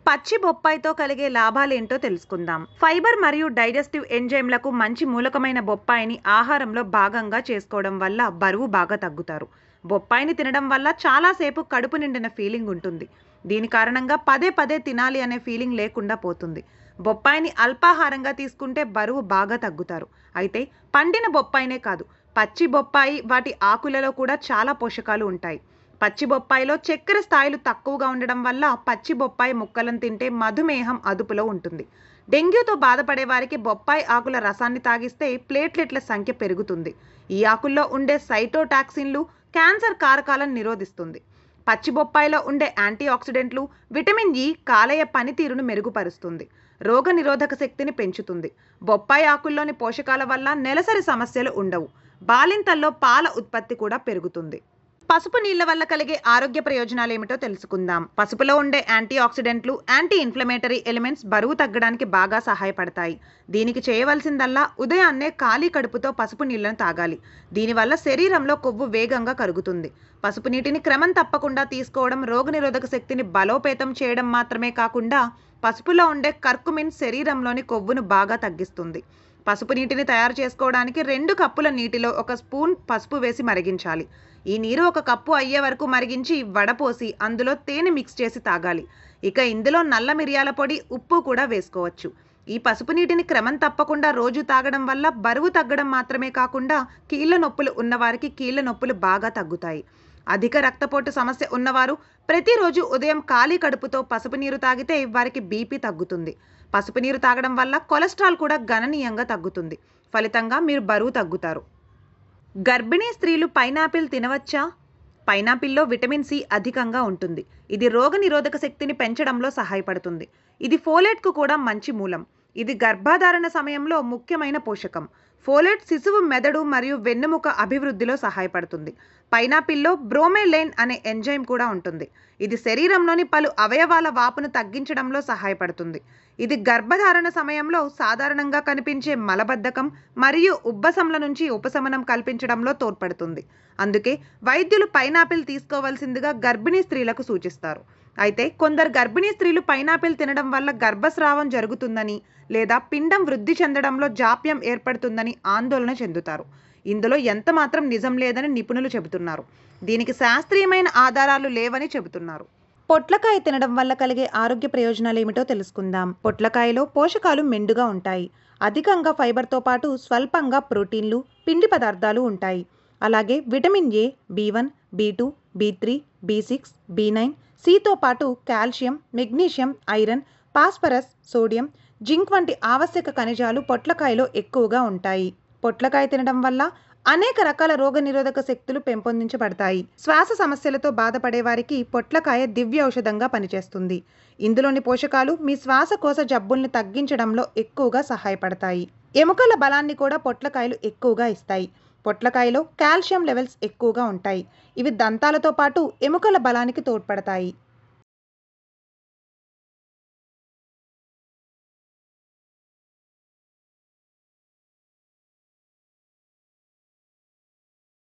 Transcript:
పచ్చి బొప్పాయితో కలిగే లాభాలేంటో తెలుసుకుందాం. ఫైబర్ మరియు డైజెస్టివ్ ఎంజైమ్లకు మంచి మూలకమైన బొప్పాయిని ఆహారంలో భాగంగా చేసుకోవడం వల్ల బరువు బాగా తగ్గుతారు. బొప్పాయిని తినడం వల్ల చాలాసేపు కడుపు నిండిన ఫీలింగ్ ఉంటుంది. దీని కారణంగా పదే పదే తినాలి అనే ఫీలింగ్ లేకుండా పోతుంది. బొప్పాయిని అల్పాహారంగా తీసుకుంటే బరువు బాగా తగ్గుతారు. అయితే పండిన బొప్పాయినే కాదు, పచ్చి బొప్పాయి వాటి ఆకులలో కూడా చాలా పోషకాలు ఉంటాయి. పచ్చి బొప్పాయిలో చక్కెర స్థాయిలు తక్కువగా ఉండడం వల్ల పచ్చి బొప్పాయి ముక్కలను తింటే మధుమేహం అదుపులో ఉంటుంది. డెంగ్యూతో బాధపడే వారికి బొప్పాయి ఆకుల రసాన్ని తాగిస్తే ప్లేట్లెట్ల సంఖ్య పెరుగుతుంది. ఈ ఆకుల్లో ఉండే సైటోటాక్సిన్లు క్యాన్సర్ కారకాలను నిరోధిస్తుంది. పచ్చి బొప్పాయిలో ఉండే యాంటీ ఆక్సిడెంట్లు విటమిన్ ఇ కాలేయ పనితీరును మెరుగుపరుస్తుంది. రోగ నిరోధక శక్తిని పెంచుతుంది. బొప్పాయి ఆకుల్లోని పోషకాల వల్ల నెలసరి సమస్యలు ఉండవు. బాలింతల్లో పాల ఉత్పత్తి కూడా పెరుగుతుంది. పసుపు నీళ్ల వల్ల కలిగే ఆరోగ్య ప్రయోజనాలు ఏమిటో తెలుసుకుందాం. పసుపులో ఉండే యాంటీ ఆక్సిడెంట్లు, యాంటీ ఇన్ఫ్లమేటరీ ఎలిమెంట్స్ బరువు తగ్గడానికి బాగా సహాయపడతాయి. దీనికి చేయవలసిందల్లా ఉదయాన్నే ఖాళీ కడుపుతో పసుపు నీళ్లను తాగాలి. దీనివల్ల శరీరంలో కొవ్వు వేగంగా కరుగుతుంది. పసుపు నీటిని క్రమం తప్పకుండా తీసుకోవడం రోగనిరోధక శక్తిని బలోపేతం చేయడం మాత్రమే కాకుండా పసుపులో ఉండే కర్కుమిన్ శరీరంలోని కొవ్వును బాగా తగ్గిస్తుంది. పసుపు నీటిని తయారు చేసుకోవడానికి 2 కప్పుల నీటిలో 1 స్పూన్ పసుపు వేసి మరిగించాలి. ఈ నీరు 1 కప్పు అయ్యే వరకు మరిగించి వడపోసి అందులో తేనె మిక్స్ చేసి తాగాలి. ఇక ఇందులో నల్ల మిరియాల పొడి, ఉప్పు కూడా వేసుకోవచ్చు. ఈ పసుపు నీటిని క్రమం తప్పకుండా రోజు తాగడం వల్ల బరువు తగ్గడం మాత్రమే కాకుండా కీళ్ల నొప్పులు ఉన్నవారికి కీళ్ల నొప్పులు బాగా తగ్గుతాయి. అధిక రక్తపోటు సమస్య ఉన్నవారు ప్రతిరోజు ఉదయం ఖాళీ కడుపుతో పసుపు నీరు తాగితే వారికి బీపీ తగ్గుతుంది. పసుపు నీరు తాగడం వల్ల కొలెస్ట్రాల్ కూడా గణనీయంగా తగ్గుతుంది. ఫలితంగా మీరు బరువు తగ్గుతారు. గర్భిణీ స్త్రీలు పైనాపిల్ తినవచ్చా? పైనాపిల్లో విటమిన్ సి అధికంగా ఉంటుంది. ఇది రోగ నిరోధక శక్తిని పెంచడంలో సహాయపడుతుంది. ఇది ఫోలేట్కు కూడా మంచి మూలం. ఇది గర్భధారణ సమయంలో ముఖ్యమైన పోషకం. ఫోలేట్ శిశువు మెదడు మరియు వెన్నెముక అభివృద్ధిలో సహాయపడుతుంది. పైనాపిల్లో బ్రోమెలైన్ అనే ఎంజైమ్ కూడా ఉంటుంది. ఇది శరీరంలోని పలు అవయవాల వాపును తగ్గించడంలో సహాయపడుతుంది. ఇది గర్భధారణ సమయంలో సాధారణంగా కనిపించే మలబద్ధకం మరియు ఉబ్బసంల నుంచి ఉపశమనం కల్పించడంలో తోడ్పడుతుంది. అందుకే వైద్యులు పైనాపిల్ తీసుకోవాల్సిందిగా గర్భిణీ స్త్రీలకు సూచిస్తారు. అయితే కొందరు గర్భిణీ స్త్రీలు పైనాపిల్ తినడం వల్ల గర్భస్రావం జరుగుతుందని లేదా పిండం వృద్ధి చెందడంలో జాప్యం ఏర్పడుతుందని ఆందోళన చెందుతారు. ఇందులో ఎంత మాత్రం నిజం లేదని నిపుణులు చెబుతున్నారు. దీనికి శాస్త్రీయమైన ఆధారాలు లేవని చెబుతున్నారు. పొట్లకాయ తినడం వల్ల కలిగే ఆరోగ్య ప్రయోజనాలు ఏమిటో తెలుసుకుందాం. పొట్లకాయలో పోషకాలు మెండుగా ఉంటాయి. అధికంగా ఫైబర్తో పాటు స్వల్పంగా ప్రోటీన్లు, పిండి పదార్థాలు ఉంటాయి. అలాగే విటమిన్ ఏ, బి1, బి2, బి3, బి6, బి9, సితో పాటు calcium, magnesium, iron, phosphorus, sodium, zinc వంటి ఆవశ్యక ఖనిజాలు పొట్లకాయలో ఎక్కువగా ఉంటాయి. పొట్లకాయ తినడం వల్ల అనేక రకాల రోగ నిరోధక శక్తులు పెంపొందించబడతాయి. శ్వాస సమస్యలతో బాధపడే వారికి పొట్లకాయ దివ్య ఔషధంగా పనిచేస్తుంది. ఇందులోని పోషకాలు మీ శ్వాసకోశ జబ్బుల్ని తగ్గించడంలో ఎక్కువగా సహాయపడతాయి. ఎముకల బలాన్ని కూడా పొట్లకాయలు ఎక్కువగా ఇస్తాయి. పొట్లకాయలో కాల్షియం లెవెల్స్ ఎక్కువగా ఉంటాయి. ఇవి దంతాలతో పాటు ఎముకల బలానికి తోడ్పడతాయి.